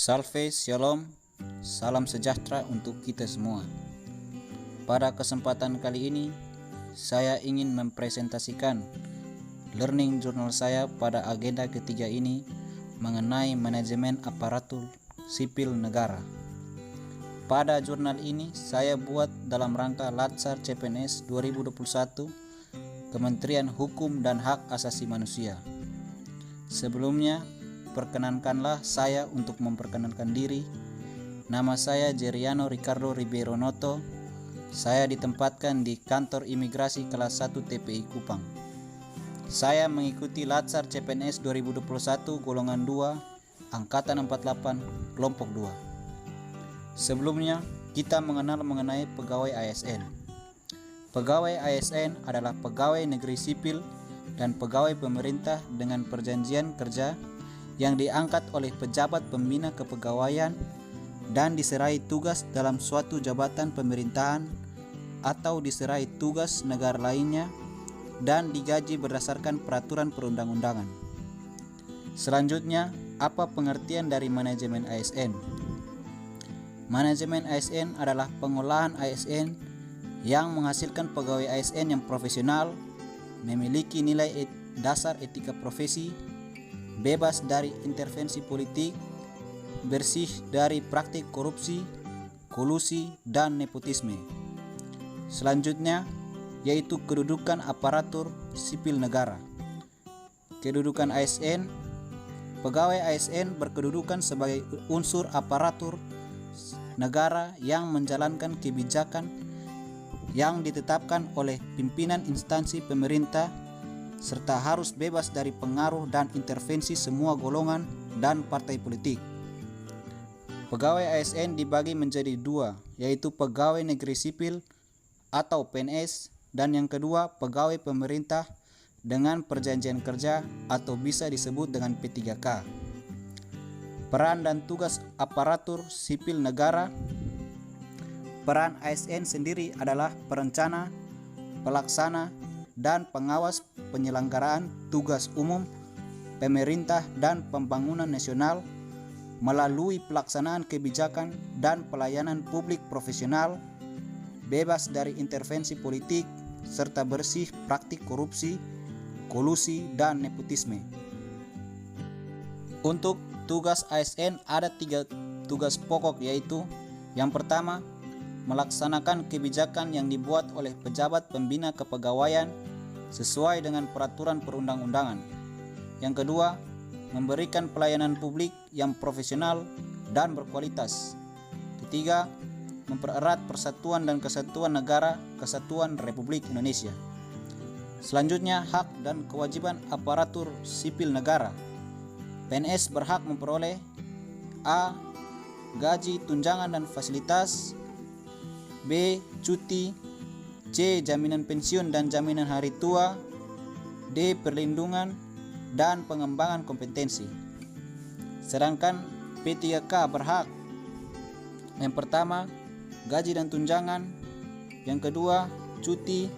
Salve Shalom, salam sejahtera untuk kita semua. Pada kesempatan kali ini, saya ingin mempresentasikan learning journal saya pada agenda ketiga ini mengenai manajemen aparatur sipil negara. Pada jurnal ini saya buat dalam rangka Latsar CPNS 2021 Kementerian Hukum dan Hak Asasi Manusia. Sebelumnya, perkenankanlah saya untuk memperkenalkan diri. Nama saya Jeriano Ricardo Ribeiro Noto. Saya ditempatkan di kantor imigrasi kelas 1 TPI Kupang. Saya mengikuti Latsar CPNS 2021 golongan 2 angkatan 48 kelompok 2. Sebelumnya kita mengenal mengenai pegawai ASN. Pegawai ASN adalah pegawai negeri sipil dan pegawai pemerintah dengan perjanjian kerja yang diangkat oleh pejabat pembina kepegawaian dan diserai tugas dalam suatu jabatan pemerintahan atau diserai tugas negara lainnya dan digaji berdasarkan peraturan perundang-undangan. Selanjutnya, apa pengertian dari manajemen ASN? Manajemen ASN adalah pengolahan ASN yang menghasilkan pegawai ASN yang profesional, memiliki nilai dasar etika profesi, bebas dari intervensi politik, bersih dari praktik korupsi, kolusi, dan nepotisme. Selanjutnya, yaitu kedudukan aparatur sipil negara. Kedudukan ASN, pegawai ASN berkedudukan sebagai unsur aparatur negara yang menjalankan kebijakan yang ditetapkan oleh pimpinan instansi pemerintah serta harus bebas dari pengaruh dan intervensi semua golongan dan partai politik. Pegawai ASN dibagi menjadi dua, yaitu pegawai negeri sipil atau PNS dan yang kedua pegawai pemerintah dengan perjanjian kerja atau bisa disebut dengan P3K. Peran dan tugas aparatur sipil negara. Peran ASN sendiri adalah perencana, pelaksana, dan pengawas penyelenggaraan tugas umum pemerintah dan pembangunan nasional melalui pelaksanaan kebijakan dan pelayanan publik profesional, bebas dari intervensi politik, serta bersih praktik korupsi, kolusi, dan nepotisme. Untuk tugas ASN ada 3 tugas pokok, yaitu yang pertama, melaksanakan kebijakan yang dibuat oleh pejabat pembina kepegawaian sesuai dengan peraturan perundang-undangan. Yang kedua, memberikan pelayanan publik yang profesional dan berkualitas. Ketiga, mempererat persatuan dan kesatuan negara Kesatuan Republik Indonesia. Selanjutnya, hak dan kewajiban aparatur sipil negara. PNS berhak memperoleh A. Gaji, tunjangan, dan fasilitas. B. Cuti. C. Jaminan pensiun dan jaminan hari tua. D. Perlindungan dan pengembangan kompetensi. Sedangkan P3K berhak yang pertama, gaji dan tunjangan. Yang kedua, cuti.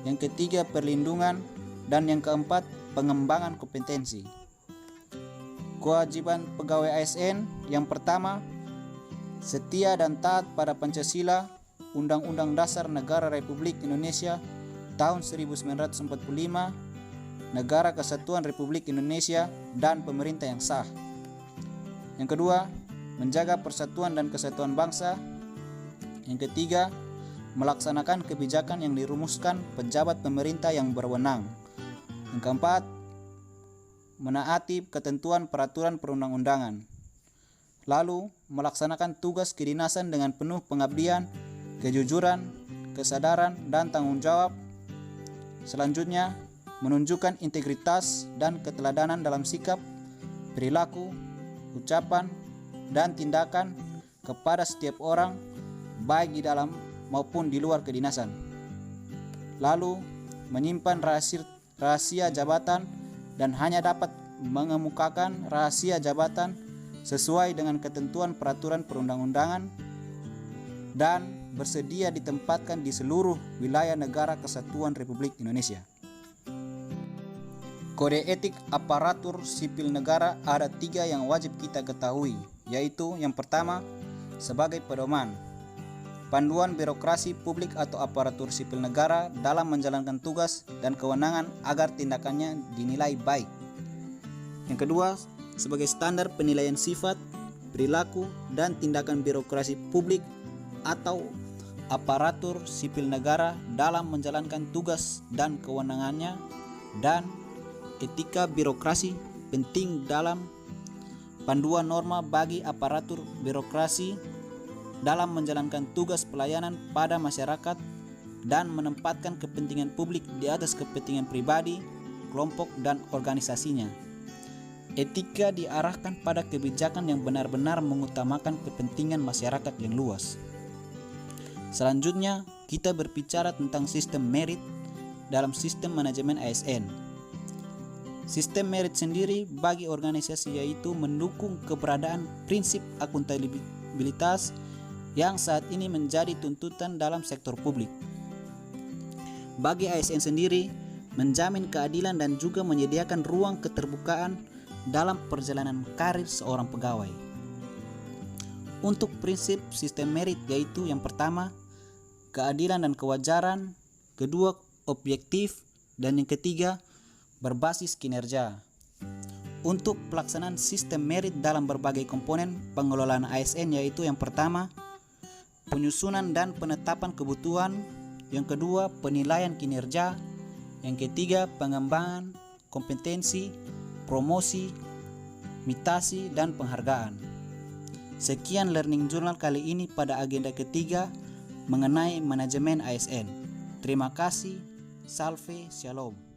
Yang ketiga, perlindungan. Dan yang keempat, pengembangan kompetensi. Kewajiban pegawai ASN yang pertama, setia dan taat pada Pancasila, Undang-Undang Dasar Negara Republik Indonesia tahun 1945, Negara Kesatuan Republik Indonesia, dan pemerintah yang sah. Yang kedua, menjaga persatuan dan kesatuan bangsa. Yang ketiga, melaksanakan kebijakan yang dirumuskan pejabat pemerintah yang berwenang. Yang keempat, menaati ketentuan peraturan perundang-undangan. Lalu, melaksanakan tugas kedinasan dengan penuh pengabdian, kejujuran, kesadaran, dan tanggung jawab. Selanjutnya, menunjukkan integritas dan keteladanan dalam sikap, perilaku, ucapan, dan tindakan kepada setiap orang, baik di dalam maupun di luar kedinasan. Lalu, menyimpan rahasia jabatan dan hanya dapat mengemukakan rahasia jabatan sesuai dengan ketentuan peraturan perundang-undangan dan bersedia ditempatkan di seluruh wilayah negara Kesatuan Republik Indonesia. Kode etik aparatur sipil negara ada 3 yang wajib kita ketahui. yaitu yang pertama sebagai pedoman, panduan birokrasi publik atau aparatur sipil negara dalam menjalankan tugas dan kewenangan agar tindakannya dinilai baik. Yang kedua, sebagai standar penilaian sifat, perilaku, dan tindakan birokrasi publik atau aparatur sipil negara dalam menjalankan tugas dan kewenangannya, dan etika birokrasi penting dalam panduan norma bagi aparatur birokrasi dalam menjalankan tugas pelayanan pada masyarakat dan menempatkan kepentingan publik di atas kepentingan pribadi, kelompok, dan organisasinya. Etika diarahkan pada kebijakan yang benar-benar mengutamakan kepentingan masyarakat yang luas. Selanjutnya, kita berbicara tentang sistem merit dalam sistem manajemen ASN. Sistem merit sendiri bagi organisasi yaitu mendukung keberadaan prinsip akuntabilitas yang saat ini menjadi tuntutan dalam sektor publik. Bagi ASN sendiri, menjamin keadilan dan juga menyediakan ruang keterbukaan dalam perjalanan karir seorang pegawai. Untuk prinsip sistem merit yaitu yang pertama, keadilan dan kewajaran, kedua, objektif, dan yang ketiga, berbasis kinerja. Untuk pelaksanaan sistem merit dalam berbagai komponen pengelolaan ASN yaitu yang pertama, penyusunan dan penetapan kebutuhan, yang kedua, penilaian kinerja, yang ketiga, pengembangan kompetensi, promosi, mitasi, dan penghargaan. Sekian Learning Journal kali ini pada agenda ketiga mengenai manajemen ASN. Terima kasih. Salve, shalom.